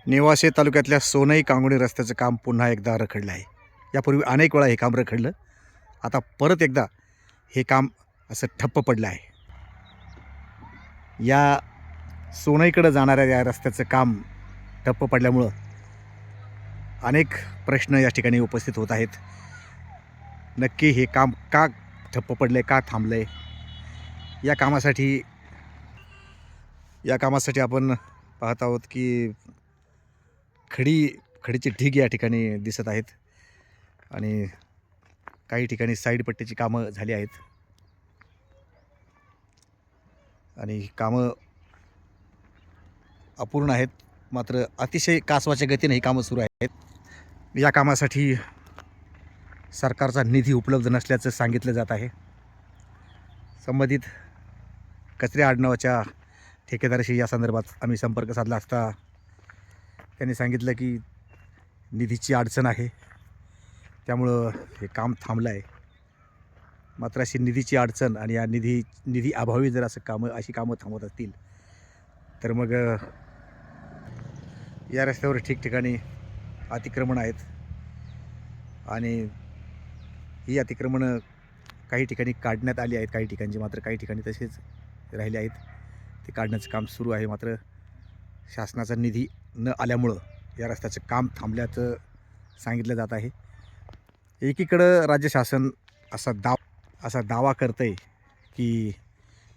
नेवासे तालुक्यातल्या सोनई कांगोडी रस्त्याचं काम पुन्हा एकदा रखडलं आहे. यापूर्वी अनेक वेळा हे काम रखडलं. आता परत एकदा हे काम असं ठप्प पडलं आहे. या सोनईकडे जाणाऱ्या या रस्त्याचं काम ठप्प पडल्यामुळं अनेक प्रश्न या ठिकाणी उपस्थित होत आहेत. नक्की हे काम का ठप्प पडलं आहे, का थांबलं आहे? या कामासाठी आपण पाहत आहोत की खडीचे ढीग या ठिकाणी दिसत आहेत आणि काही ठिकाणी साईड पट्टीची कामं झाली आहेत आणि कामं अपूर्ण आहेत. मात्र अतिशय कासवाच्या गतीने ही कामं सुरू आहेत. या कामासाठी सरकारचा निधी उपलब्ध नसल्याचं सांगितलं जात आहे. संबंधित कचरे आडनावाच्या ठेकेदाराशी या संदर्भात आम्ही संपर्क साधला असता त्यांनी सांगितलं की निधीची अडचण आहे, त्यामुळं हे काम थांबलं आहे. मात्र अशी निधीची अडचण आणि या निधी अभावी जर अशी कामं थांबवत असतील तर मग या रस्त्यावर ठिकठिकाणी अतिक्रमण आहेत आणि ही अतिक्रमणं काही ठिकाणी काढण्यात आली आहेत, काही ठिकाणची मात्र काही ठिकाणी तसेच राहिले आहेत. ते काढण्याचं काम सुरू आहे. मात्र शासनाचा निधी न आल्यामुळं या रस्त्याचं काम थांबल्याचं सांगितलं जात आहे. एकीकडं राज्य शासन असा दावा करतं आहे की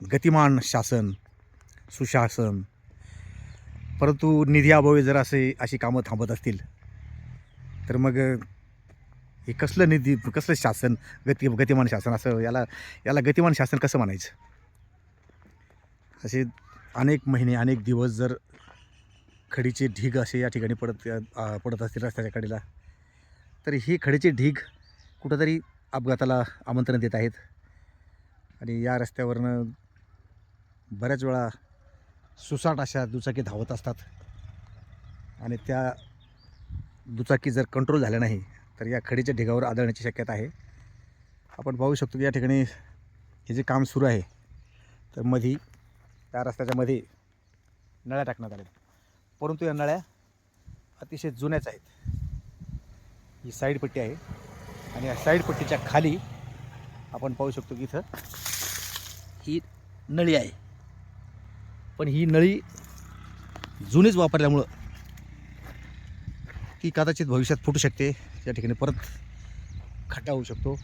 गतिमान शासन, सुशासन, परंतु निधीअभावी जर अशी कामं थांबत असतील तर मग हे कसलं शासन, गतिमान शासन, असं याला गतिमान शासन कसं म्हणायचं? असे अनेक महिने अनेक दिवस जर खडीचे ढीग असे या ठिकाणी पडत असतील रस्त्याच्या कडेला तर ही खडीचे ढीग कुठंतरी अपघाताला आमंत्रण देत आहेत. आणि या रस्त्यावरनं बऱ्याच वेळा सुसाट अशा दुचाकी धावत असतात आणि त्या दुचाकी जर कंट्रोल झाल्या नाही तर या खडीच्या ढिगावर आदळण्याची शक्यता आहे. आपण पाहू शकतो की या ठिकाणी हे जे काम सुरू आहे तर त्या रस्त्याच्या मध्ये नळ्या टाकण्यात आल्या, परंतु या नळ्या अतिशय जुन्याच आहेत. ही साईड पट्टी आहे आणि या साईड पट्टीच्या खाली आपण पाहू शकतो की इथं ही नळी आहे, पण ही नळी जुनीच वापरल्यामुळं ती कदाचित भविष्यात फुटू शकते. या ठिकाणी परत खड्डा होऊ शकतो.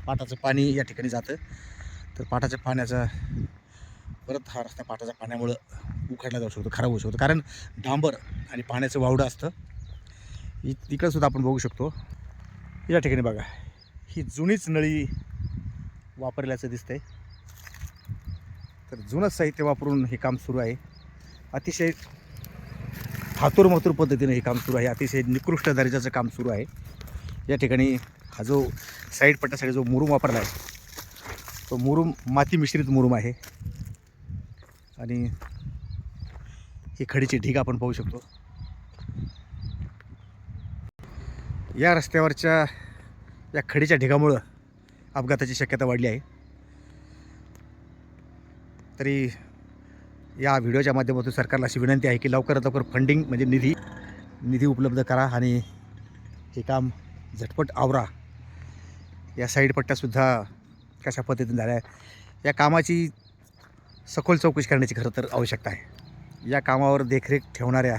पाटाचं पाणी या ठिकाणी जातं तर पाटाच्या पाण्याचा परत हा रस्ता पाटाच्या पाण्यामुळं उखडला जाऊ शकतो, खराब होऊ शकतो. कारण डांबर आणि पाण्याचं वावडं असतं. इकडं सुद्धा आपण बघू शकतो. या ठिकाणी बघा, ही जुनीच नळी वापरल्याचं दिसतंय. तर जुनंच साहित्य वापरून हे काम सुरू आहे. अतिशय थातुरमातुर पद्धतीने हे काम सुरू आहे. अतिशय निकृष्ट दर्जाचं काम सुरू आहे. या ठिकाणी हा जो साईड पट्ट्यासाठी जो मुरुम वापरला आहे तो मुरुम माती मिश्रित मुरुम आहे आणि ही खडीची ढीग आपण पाहू शकतो. या रस्त्यावरच्या या खडीच्या ढिगामुळं अपघाताची शक्यता वाढली आहे. तरी या व्हिडिओच्या माध्यमातून सरकारला अशी विनंती आहे की लवकरात लवकर फंडिंग म्हणजे निधी उपलब्ध करा आणि हे काम झटपट आवरा. या साईड पट्ट्यासुद्धा कशा पद्धतीने झाल्या या कामाची सखोल चौकशी करण्याची खरं तर आवश्यकता आहे. या कामावर देखरेख ठेवणाऱ्या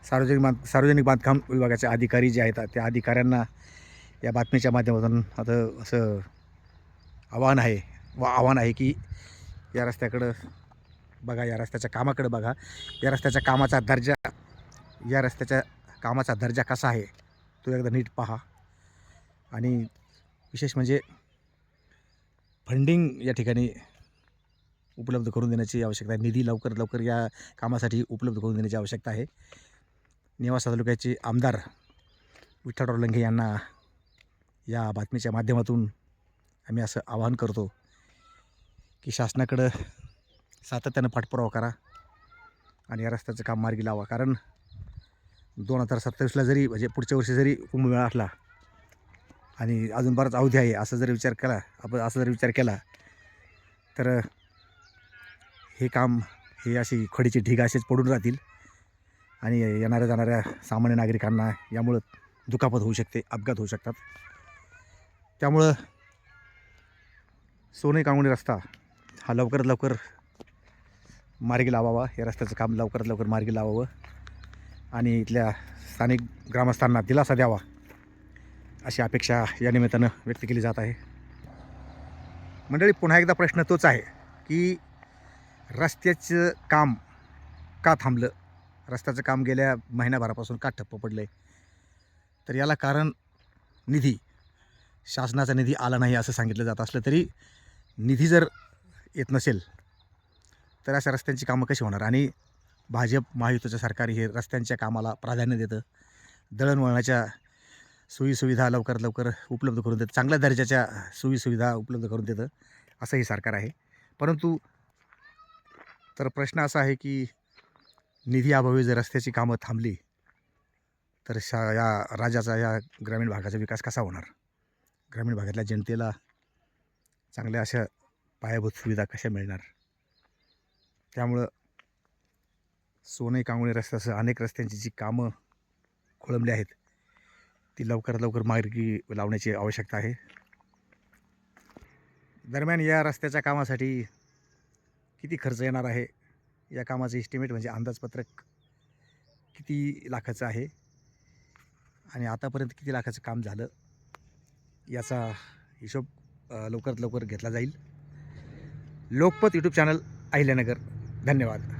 सार्वजनिक बांधकाम विभागाचे अधिकारी जे आहेत त्या अधिकाऱ्यांना या बातमीच्या माध्यमातून आता असं आव्हान आहे की या रस्त्याकडं बघा, या रस्त्याच्या कामाकडे बघा. या रस्त्याच्या कामाचा दर्जा कसा आहे तो एकदा नीट पहा आणि विशेष म्हणजे फंडिंग या ठिकाणी उपलब्ध करून देण्याची आवश्यकता आहे. निधी लवकरात लवकर या कामासाठी उपलब्ध करून देण्याची आवश्यकता आहे. नेवासा तालुक्याचे आमदार विठ्ठलराव लंघे यांना या बातमीच्या माध्यमातून आम्ही असं आवाहन करतो की शासनाकडं सातत्यानं पाठपुरावा करा आणि या रस्त्याचं काम मार्गी लावा. कारण 2027ला जरी म्हणजे पुढच्या वर्षी जरी कुंभमेळा असला आणि अजून बराच अवधी आहे असा जर विचार केला तर हे अशी खडीची ढीग असेच पडून राहतील आणि येणाऱ्या जाणाऱ्या सामान्य नागरिकांना यामुळं दुखापत होऊ शकते, अपघात होऊ शकतात. त्यामुळं सोनई कांगोणी रस्ता हा लवकरात लवकर मार्गी लावावा. या रस्त्याचं काम लवकरात लवकर मार्गी लावावं आणि इथल्या स्थानिक ग्रामस्थांना दिलासा द्यावा अशी अपेक्षा या निमित्तानं व्यक्त केली जात आहे. मंडळी, पुन्हा एकदा प्रश्न तोच आहे की रस्त्याचं काम का थांबलं, रस्त्याचं काम गेल्या महिन्याभरापासून का ठप्प पडलं आहे. तर याला कारण निधी, शासनाचा निधी आला नाही असं सांगितलं जात असलं तरी निधी जर येत नसेल तर अशा रस्त्यांची कामं कशी होणार. आणि भाजप महायुतीचं सरकार हे रस्त्यांच्या कामाला प्राधान्य देतं, दळणवळणाच्या सोयीसुविधा लवकरात लवकर उपलब्ध करून देतं, चांगल्या दर्जाच्या सोयीसुविधा उपलब्ध करून देतं असं हे सरकार आहे. परंतु तर प्रश्न असा आहे की निधी अभावी जर रस्त्याची कामं थांबली तर या राज्याचा, या ग्रामीण भागाचा विकास कसा होणार, ग्रामीण भागातल्या जनतेला चांगल्या अशा पायाभूत सुविधा कशा मिळणार. त्यामुळं सोनई कांगोणी रस्त्यासह अनेक रस्त्यांची जी कामं खोळंबली आहेत ती लवकरात लवकर मार्गी लावण्याची आवश्यकता आहे. दरम्यान या रस्त्याच्या कामासाठी किती खर्च येणार आहे, या कामाचं एस्टिमेट म्हणजे अंदाजपत्रक किती लाखाचं आहे आणि आतापर्यंत किती लाखाचं काम झालं याचा हिशोब लवकरात लवकर घेतला जाईल. Lokmat YouTube channel, Ahilyanagar. धन्यवाद.